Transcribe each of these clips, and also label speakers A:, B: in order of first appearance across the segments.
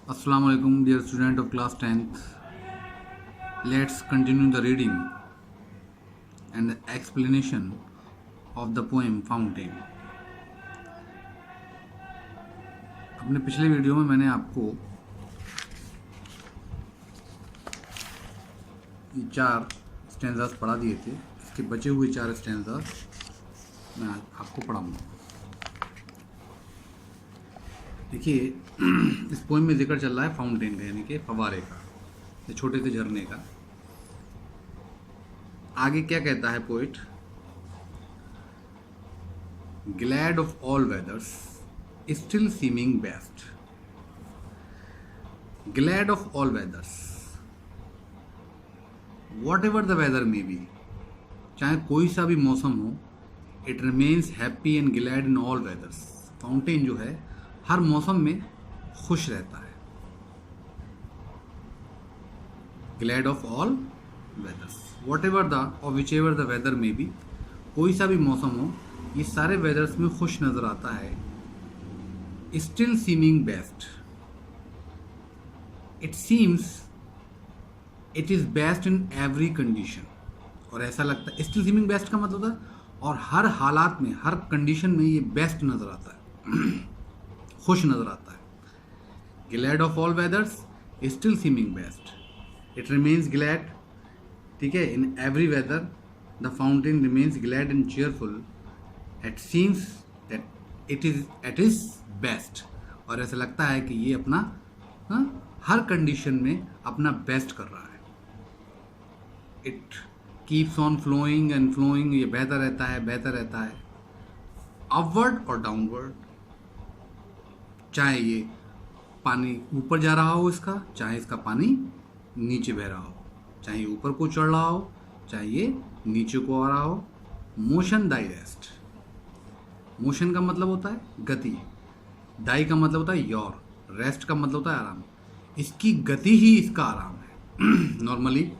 A: Assalamu alaikum, dear student of class 10th. Let's continue the reading and the explanation of the poem Fountain. अपने पिछले video में मैंने आपको ये 4 stanzas पढ़ा दिए थे। इसके बचे हुए 4 स्टैंजास मैं आपको पढ़ाऊंगा। देखिए, इस पोएम में जिक्र चल रहा है फाउंटेन का, यानी कि फव्वारे का, ये छोटे से झरने का। आगे क्या कहता है poet? Glad of all weathers still seeming best. Glad of all weathers, whatever the weather may be, चाहे कोई सा भी मौसम हो, it remains happy and glad in all weathers. Fountain जो है हर मौसम में खुश रहता है। Glad of all weathers, whatever the और विच एवर द वेदर में भी, कोई सा भी मौसम हो, ये सारे वेदर्स में खुश नजर आता है। Still seeming best, it seems it is best in every condition. और ऐसा लगता है, स्टिल सीमिंग बेस्ट का मतलब होता है और हर हालात में, हर कंडीशन में ये बेस्ट नजर आता है, खुश नजर आता है। Glad of all weathers still seeming best, it remains glad, ठीक है, in every weather the fountain remains glad and cheerful, it seems that it is at is best. और ऐसा लगता है कि ये अपना हर कंडीशन में अपना बेस्ट कर रहा है। It keeps on flowing and flowing, ये बहता रहता है, बहता रहता है, अपवर्ड और डाउनवर्ड। चाहे ये पानी ऊपर जा रहा हो इसका, चाहे इसका पानी नीचे बह रहा हो, चाहे ये ऊपर को चढ़ रहा हो, चाहे ये नीचे को आ रहा हो। मोशन दाई रेस्ट, मोशन का मतलब होता है गति, दाई का मतलब होता है योर, रेस्ट का मतलब होता है आराम। इसकी गति ही इसका आराम है। नॉर्मली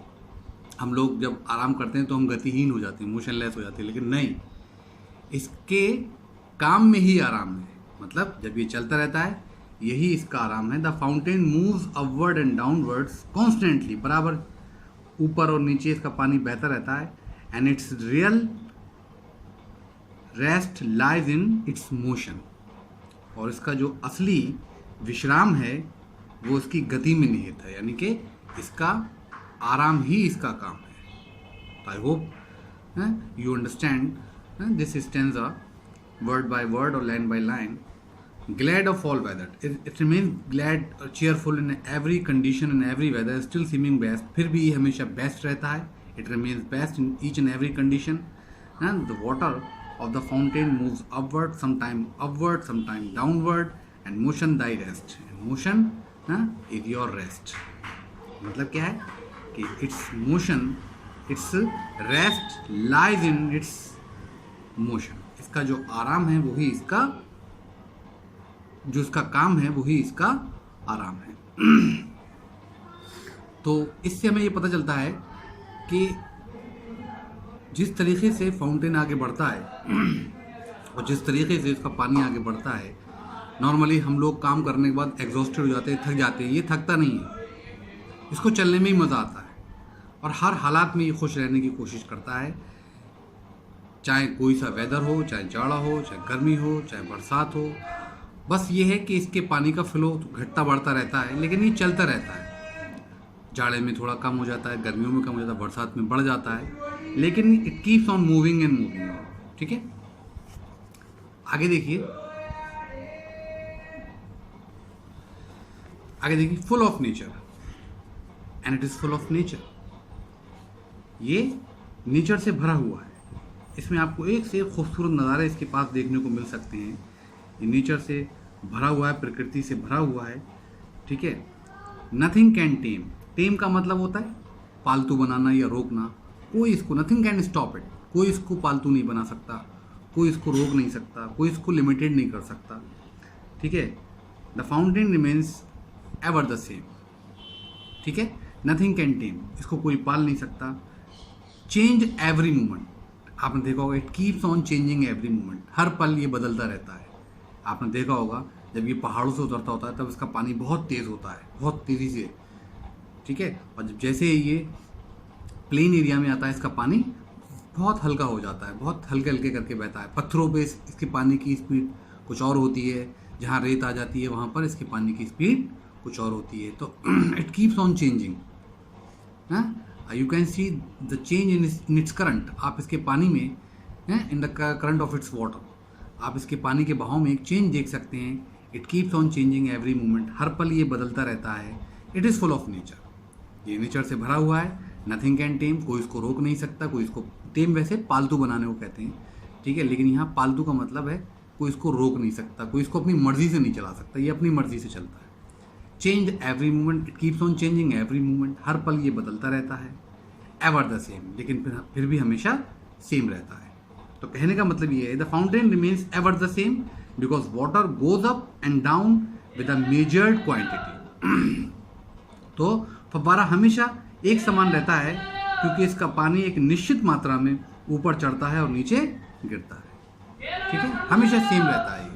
A: हम लोग जब आराम करते हैं तो हम गतिहीन हो जाते हैं, मोशनलेस हो जाते हैं, लेकिन नहीं, इसके काम में ही आराम है। मतलब जब ये चलता रहता है, यही इसका आराम है। The fountain moves upward and downwards constantly, बराबर ऊपर और नीचे इसका पानी बहता रहता है। And it's real rest lies in its motion, और इसका जो असली विश्राम है वो इसकी गति में निहित है, यानी कि इसका आराम ही इसका काम है। I hope you understand this stanza word by word or line by line. Glad of all weather, it remains glad or cheerful in every condition and every weather, still seeming best, फिर भी ये हमेशा best रहता है। It remains best in each and every condition, and the water of the fountain moves upward, sometime upward, sometime downward, and motion thy rest, and motion is your rest। मतलब क्या है कि its motion, its rest lies in its motion। इसका जो आराम है वही इसका, जो इसका काम है वही इसका आराम है। तो इससे हमें ये पता चलता है कि जिस तरीके से फाउंटेन आगे बढ़ता है और जिस तरीके से इसका पानी आगे बढ़ता है, नॉर्मली हम लोग काम करने के बाद एग्जॉस्टेड हो जाते हैं, थक जाते हैं। ये थकता नहीं है, इसको चलने में ही मज़ा आता है और हर हालात में ये खुश रहने की कोशिश करता है। चाहे कोई सा वेदर हो, चाहे जाड़ा हो, चाहे गर्मी हो, चाहे बरसात हो, बस ये है कि इसके पानी का फ्लो घटता बढ़ता रहता है, लेकिन ये चलता रहता है। जाड़े में थोड़ा कम हो जाता है, गर्मियों में कम हो जाता है, बरसात में बढ़ जाता है, लेकिन it keeps on moving and moving. ठीक है, आगे देखिए, आगे देखिए, full of nature, and it is full of nature. ये नेचर से भरा हुआ है, इसमें आपको एक से एक खूबसूरत नज़ारे इसके पास देखने को मिल सकते हैं। ये नेचर से भरा हुआ है, प्रकृति से भरा हुआ है। ठीक है, नथिंग कैन टेम, टेम का मतलब होता है पालतू बनाना या रोकना। कोई इसको, नथिंग कैन स्टॉप इट, कोई इसको पालतू नहीं बना सकता, कोई इसको रोक नहीं सकता, कोई इसको लिमिटेड नहीं कर सकता। ठीक है, the fountain remains ever the same. ठीक है, नथिंग कैन टेम, इसको कोई पाल नहीं सकता। चेंज एवरी मोमेंट, आपने देखा होगा, it keeps on changing every moment, हर पल ये बदलता रहता है। आपने देखा होगा जब ये पहाड़ों से उतरता होता है तब इसका पानी बहुत तेज़ होता है, बहुत तेज़ी से, ठीक है। और जब जैसे ये प्लेन एरिया में आता है इसका पानी बहुत हल्का हो जाता है, बहुत हल्के हल्के करके बहता है। पत्थरों पे इसके पानी की स्पीड कुछ और होती है, जहाँ रेत आ जाती है वहाँ पर इसके पानी की स्पीड कुछ और होती है। तो it keeps on changing, you can see the change in its current. आप इसके पानी में, in the current of its water, आप इसके पानी के बहाव में एक चेंज देख सकते हैं। It keeps on changing every moment, हर पल ये बदलता रहता है। It is full of nature, ये नेचर से भरा हुआ है। नथिंग कैन टेम, कोई इसको रोक नहीं सकता। कोई इसको टेम वैसे पालतू बनाने को कहते हैं, ठीक है, लेकिन यहाँ पालतू का मतलब है कोई इसको रोक नहीं सकता, कोई इसको अपनी मर्जी से नहीं चला सकता, ये अपनी मर्जी से चलता है। Change every moment, it keeps on changing every moment, हर पल ये बदलता रहता है। एवर द सेम, लेकिन फिर भी हमेशा सेम रहता है। तो कहने का मतलब ये है, the fountain remains ever the same because water goes up and down with a measured quantity. तो फव्वारा हमेशा एक समान रहता है क्योंकि इसका पानी एक निश्चित मात्रा में ऊपर चढ़ता है और नीचे गिरता है, ठीक है, हमेशा सेम रहता है।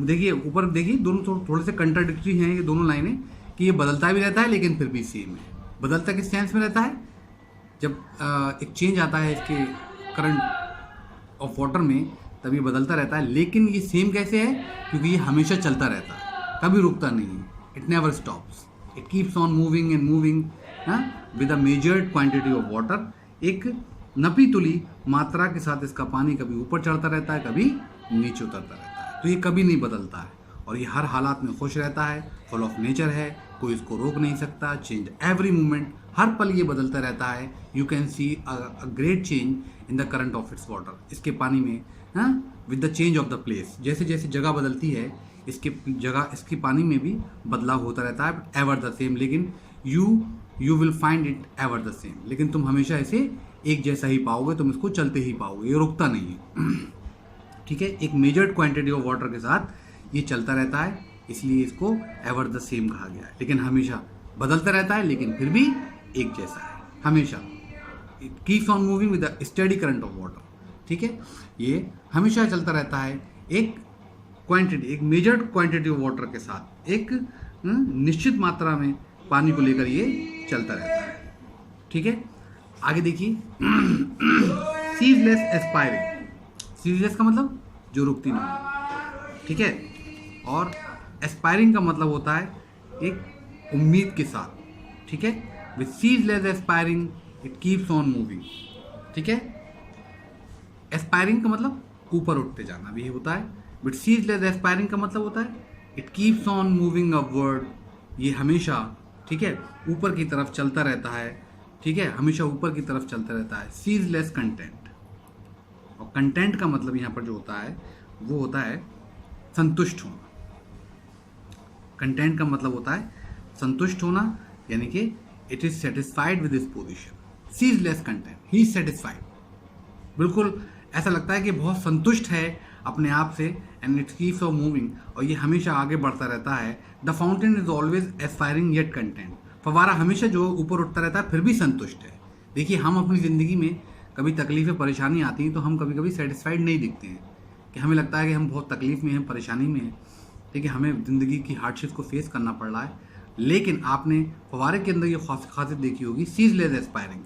A: देखिए ऊपर देखिए, दोनों थोड़े से कंट्राडिक्टरी हैं ये दोनों लाइनें, कि ये बदलता भी रहता है लेकिन फिर भी सेम है। बदलता किस सेंस में रहता है, जब एक चेंज आता है इसके करंट ऑफ वाटर में तब ये बदलता रहता है। लेकिन ये सेम कैसे है, क्योंकि ये हमेशा चलता रहता है, कभी रुकता नहीं है। It never stops, it keeps on moving and moving with a measured quantity of water. एक नपी तुली मात्रा के साथ इसका पानी कभी ऊपर चढ़ता रहता है, कभी नीचे उतरता रहता है। तो ये कभी नहीं बदलता है और ये हर हालात में खुश रहता है, फुल ऑफ नेचर है, कोई इसको रोक नहीं सकता। चेंज एवरी मोमेंट, हर पल ये बदलता रहता है। You can see a great change in the current of its water, इसके पानी में with the change of the place, जैसे जैसे जगह बदलती है इसके पानी में भी बदलाव होता रहता है। एवर द सेम, लेकिन you will find it ever the same, लेकिन तुम हमेशा इसे एक जैसा ही पाओगे, तुम इसको चलते ही पाओगे, ये रुकता नहीं है, ठीक है। एक मेजर्ड क्वांटिटी ऑफ वाटर के साथ ये चलता रहता है, इसलिए इसको एवर द सेम कहा गया है। लेकिन हमेशा बदलता रहता है लेकिन फिर भी एक जैसा है हमेशा। It keeps on moving with the steady current of water, ठीक है, ये हमेशा चलता रहता है एक क्वांटिटी, एक मेजर्ड क्वांटिटी ऑफ वाटर के साथ, एक निश्चित मात्रा में पानी को लेकर ये चलता रहता है, ठीक है। आगे देखिए, सीजलेस एस्पायरिंग, सीजलेस का मतलब जो रुकती नहीं, ठीक है, और एस्पायरिंग का मतलब होता है एक उम्मीद के साथ, ठीक है। With ceaseless aspiring it keeps on moving, ठीक है। एस्पायरिंग का मतलब ऊपर उठते जाना भी होता है, बट सीजलेस एस्पायरिंग का मतलब होता है it keeps on moving upward, ये हमेशा, ठीक है, ऊपर की तरफ चलता रहता है, ठीक है, हमेशा ऊपर की तरफ चलता रहता है। सीजलेस कंटेंट, और कंटेंट का मतलब यहाँ पर जो होता है वो होता है संतुष्ट होना। कंटेंट का मतलब होता है संतुष्ट होना, यानी कि it is satisfied with this position. Ceaseless content, he is satisfied, बिल्कुल ऐसा लगता है कि बहुत संतुष्ट है अपने आप से। And it keeps on moving, और ये हमेशा आगे बढ़ता रहता है। The fountain is always aspiring yet content, फव्वारा हमेशा जो ऊपर उठता रहता है फिर भी संतुष्ट है। देखिए हम अपनी ज़िंदगी में कभी तकलीफ़ें परेशानी आती हैं तो हम कभी कभी सेटिस्फाइड नहीं दिखते हैं, कि हमें लगता है कि हम बहुत तकलीफ़ में हैं, परेशानी में हैं, ठीक है, हमें ज़िंदगी की हार्डशिप्स को फेस करना पड़ रहा है। लेकिन आपने फव्वारे के अंदर ये खासियत देखी होगी, सीजलेस एस्पायरिंग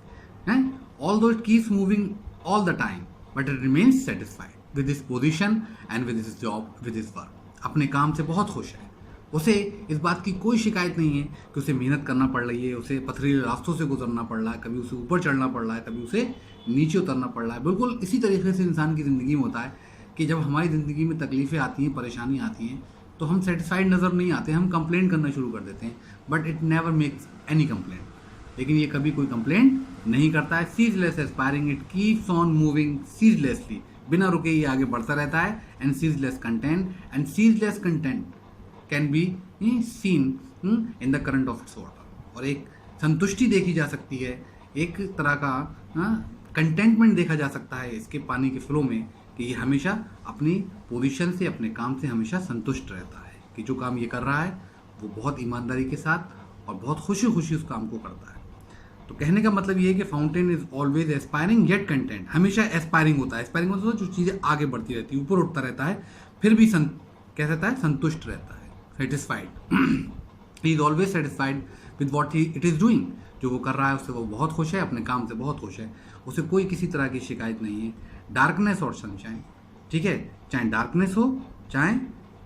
A: है, although it keeps moving all the time but it remains satisfied with this position and with this job, with this work. अपने काम से बहुत खुश है, उसे इस बात की कोई शिकायत नहीं है कि उसे मेहनत करना पड़ रही है, उसे पथरीले रास्तों से गुजरना पड़ रहा है, कभी उसे ऊपर चढ़ना पड़ रहा है, कभी उसे नीचे उतरना पड़ रहा है। बिल्कुल इसी तरीके से इंसान की ज़िंदगी में होता है कि जब हमारी ज़िंदगी में तकलीफ़ें आती हैं, परेशानी आती हैं, तो हम सेटिस्फाइड नज़र नहीं आते, हम कंप्लेंट करना शुरू कर देते हैं, but it never makes any complaint, लेकिन ये कभी कोई कंप्लेंट नहीं करता है। Ceaseless aspiring, it keeps on moving ceaselessly, बिना रुके ये आगे बढ़ता रहता है। And ceaseless content can be seen in the current of its water, और एक संतुष्टि देखी जा सकती है, एक तरह का कंटेंटमेंट देखा जा सकता है इसके पानी के फ्लो में, कि ये हमेशा अपनी पोजीशन से, अपने काम से हमेशा संतुष्ट रहता है, कि जो काम ये कर रहा है वो बहुत ईमानदारी के साथ और बहुत खुशी खुशी उस काम को करता है। तो कहने का मतलब ये है कि fountain is always aspiring yet content, हमेशा एस्पायरिंग होता है। एस्पायरिंग मतलब जो चीज़ें आगे बढ़ती रहती है, ऊपर उठता रहता है, फिर भी क्या रहता है, संतुष्ट रहता है, satisfied. He is always satisfied with what it is doing, जो वो कर रहा है उससे वो बहुत खुश है, अपने काम से बहुत खुश है, उसे कोई किसी तरह की शिकायत नहीं है। डार्कनेस और सनशाइन, ठीक है, चाहे डार्कनेस हो चाहे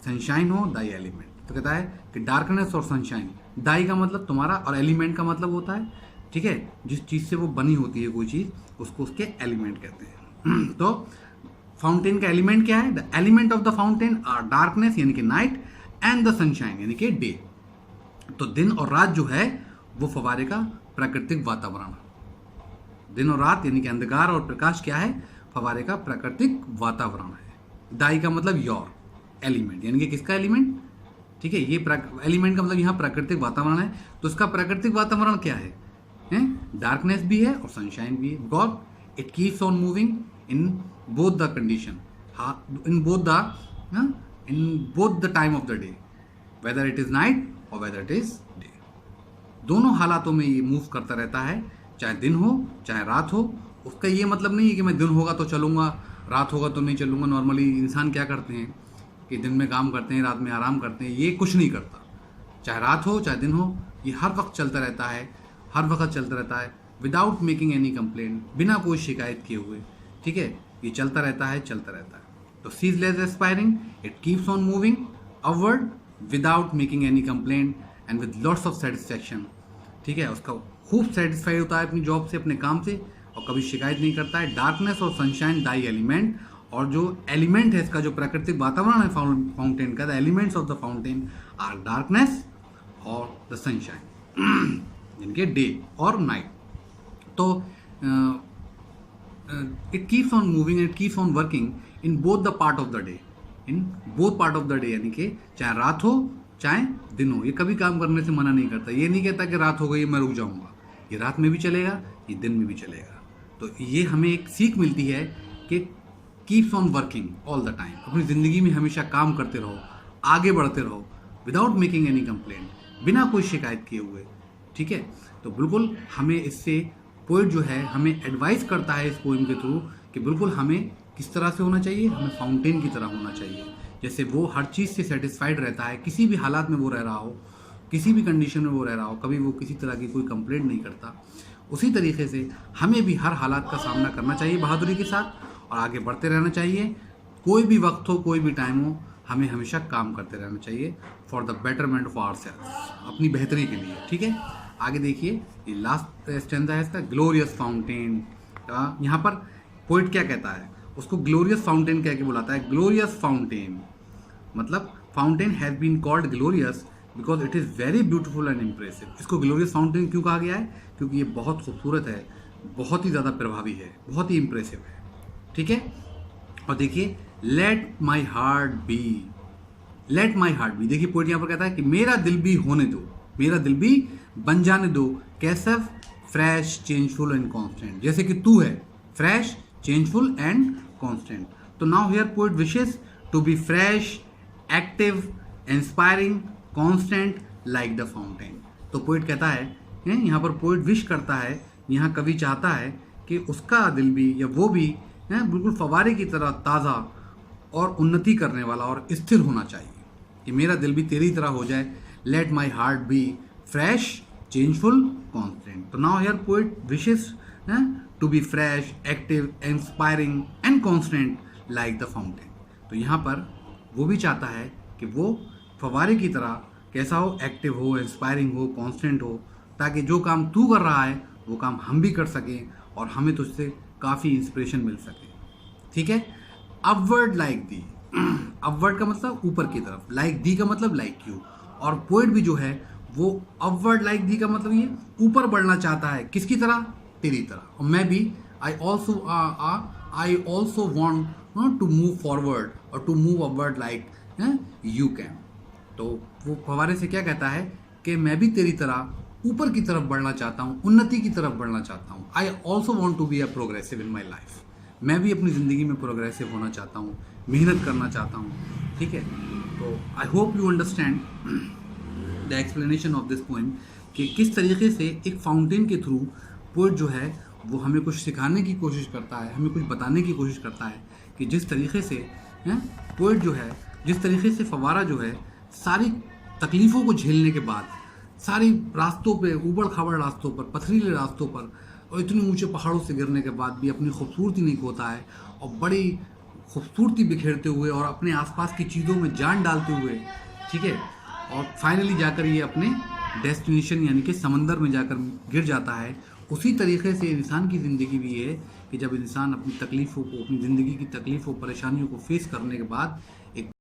A: सनशाइन हो, दाई एलिमेंट। तो कहता है कि डार्कनेस और सनशाइन, दाई का मतलब तुम्हारा और एलिमेंट का मतलब होता है, ठीक है, जिस चीज़ से वो बनी होती है कोई चीज़ उसको उसके एलिमेंट कहते हैं। तो फाउंटेन का एलिमेंट क्या है, the element of the fountain are darkness यानी कि नाइट एंड द सनशाइन यानी कि डे। तो दिन और रात जो है वो फव्वारे का प्राकृतिक वातावरण, दिन और रात यानी कि अंधकार और प्रकाश क्या है, फव्वारे का प्राकृतिक वातावरण है। दाई का मतलब योर एलिमेंट यानी कि किसका एलिमेंट, ठीक है, ये एलिमेंट का मतलब यहाँ प्राकृतिक वातावरण है। तो इसका प्राकृतिक वातावरण क्या है, डार्कनेस भी है और सनशाइन भी है, because it keeps on moving in both the condition, in both the time of the day, whether it is night और वेदर इट इज डे। दोनों हालातों में ये मूव करता रहता है, चाहे दिन हो चाहे रात हो। उसका ये मतलब नहीं है कि मैं दिन होगा तो चलूँगा, रात होगा तो नहीं चलूँगा। नॉर्मली इंसान क्या करते हैं कि दिन में काम करते हैं, रात में आराम करते हैं, ये कुछ नहीं करता। चाहे रात हो चाहे दिन हो, ये हर वक्त चलता रहता है, हर वक्त चलता रहता है, विदाउट मेकिंग एनी कंप्लेंट, बिना कोई शिकायत किए हुए, ठीक है, ये चलता रहता है, चलता रहता है। तो ceaseless aspiring, it keeps on moving upward without making any complaint and with lots of satisfaction, ठीक है, उसका खूब सेटिस्फाइड होता है अपनी जॉब से, अपने काम से, और कभी शिकायत नहीं करता है। डार्कनेस और सनशाइन दाई एलिमेंट, और जो एलिमेंट है इसका, जो प्राकृतिक वातावरण है फाउंटेन का, the elements of the fountain are darkness और द सनशाइन यानी कि डे और नाइट। तो it keeps on moving, it keeps on working in both the part of the day, in both part of the day यानी कि चाहे रात हो चाहे दिन हो, ये कभी काम करने से मना नहीं करता। ये नहीं कहता कि रात हो गई मैं रुक जाऊंगा, ये रात में भी चलेगा, ये दिन में भी चलेगा। तो ये हमें एक सीख मिलती है कि keeps on working all the time, अपनी ज़िंदगी में हमेशा काम करते रहो, आगे बढ़ते रहो, विदाउट मेकिंग एनी कंप्लेंट, बिना कोई शिकायत किए हुए, ठीक है। तो बिल्कुल हमें इससे पोइट जो है हमें एडवाइस करता है इस पोइम के थ्रू कि बिल्कुल हमें किस तरह से होना चाहिए, हमें फाउंटेन की तरह होना चाहिए। जैसे वो हर चीज़ से सेटिस्फाइड रहता है, किसी भी हालात में वो रह रहा हो, किसी भी कंडीशन में वो रह रहा हो, कभी वो किसी तरह की कोई कंप्लेंट नहीं करता, उसी तरीके से हमें भी हर हालात का सामना करना चाहिए बहादुरी के साथ और आगे बढ़ते रहना चाहिए। कोई भी वक्त हो, कोई भी टाइम हो, हमें हमेशा काम करते रहना चाहिए for the betterment of ourselves, अपनी बेहतरी के लिए, ठीक है। आगे देखिए, ये लास्ट स्टैंजा है इसका, ग्लोरियस फाउंटेन। यहाँ पर पोइट क्या कहता है, उसको ग्लोरियस फाउंटेन कह के बुलाता है। ग्लोरियस फाउंटेन मतलब fountain has been called glorious because it is very beautiful and impressive. इसको ग्लोरियस फाउंटेन क्यों कहा गया है, क्योंकि ये बहुत खूबसूरत है, बहुत ही ज़्यादा प्रभावी है, बहुत ही इम्प्रेसिव है, ठीक है। और देखिए, let my heart be, let my heart be, देखिए पोइट यहाँ पर कहता है कि मेरा दिल भी होने दो, मेरा दिल भी बन जाने दो, कैसा, फ्रेश, चेंजफुल एंड कॉन्स्टेंट, जैसे कि तू है, फ्रेश, चेंजफुल एंड कॉन्स्टेंट। तो now here poet wishes to be fresh, active, inspiring, constant like the fountain. तो पोइट कहता है, यहाँ पर पोइट विश करता है, यहाँ कवि चाहता है कि उसका दिल भी या वो भी बिल्कुल फव्वारे की तरह ताज़ा और उन्नति करने वाला और स्थिर होना चाहिए, कि मेरा दिल भी तेरी तरह हो जाए। Let my heart be fresh, changeful, constant. तो now here poet wishes to be fresh, active, inspiring and constant like the fountain. तो यहाँ पर वो भी चाहता है कि वो फव्वारे की तरह कैसा हो, एक्टिव हो, इंस्पायरिंग हो, कांस्टेंट हो, ताकि जो काम तू कर रहा है वो काम हम भी कर सकें और हमें तो उससे काफ़ी इंस्पिरेशन मिल सके, ठीक है। अपवर्ड लाइक दी, अपवर्ड का मतलब ऊपर की तरफ, लाइक दी का मतलब लाइक यू, और पोइट भी जो है वो अपवर्ड लाइक दी का मतलब ये ऊपर बढ़ना चाहता है, किसकी तरह, तेरी तरह। और मैं भी I also want to move forward और to move upward like you can. तो वो फव्वारे से क्या कहता है कि मैं भी तेरी तरह ऊपर की तरफ बढ़ना चाहता हूँ, उन्नति की तरफ बढ़ना चाहता हूँ। I also want to be a progressive in my life, मैं भी अपनी ज़िंदगी में प्रोग्रेसिव होना चाहता हूँ, मेहनत करना चाहता हूँ, ठीक है। तो I hope you understand the explanation of this poem कि किस तरीके से एक फाउंटेन के थ्रू पोएट जो है वो हमें कुछ सिखाने की कोशिश करता है, हमें कुछ बताने की कोशिश करता है कि जिस तरीके से पोएट जो है जिस तरीके से फव्वारा जो है सारी तकलीफ़ों को झेलने के बाद, सारी रास्तों पे, ऊबड़ खाबड़ रास्तों पर, पथरीले रास्तों पर और इतने ऊंचे पहाड़ों से गिरने के बाद भी अपनी खूबसूरती नहीं खोता है और बड़ी खूबसूरती बिखेरते हुए और अपने आसपास की चीज़ों में जान डालते हुए, ठीक है, और फाइनली जाकर ये अपने डेस्टिनेशन यानी कि समंदर में जाकर गिर जाता है। उसी तरीके से इंसान की ज़िंदगी भी है कि जब इंसान अपनी तकलीफ़ों को, अपनी ज़िंदगी की तकलीफ़ों, परेशानियों को फेस करने के बाद एक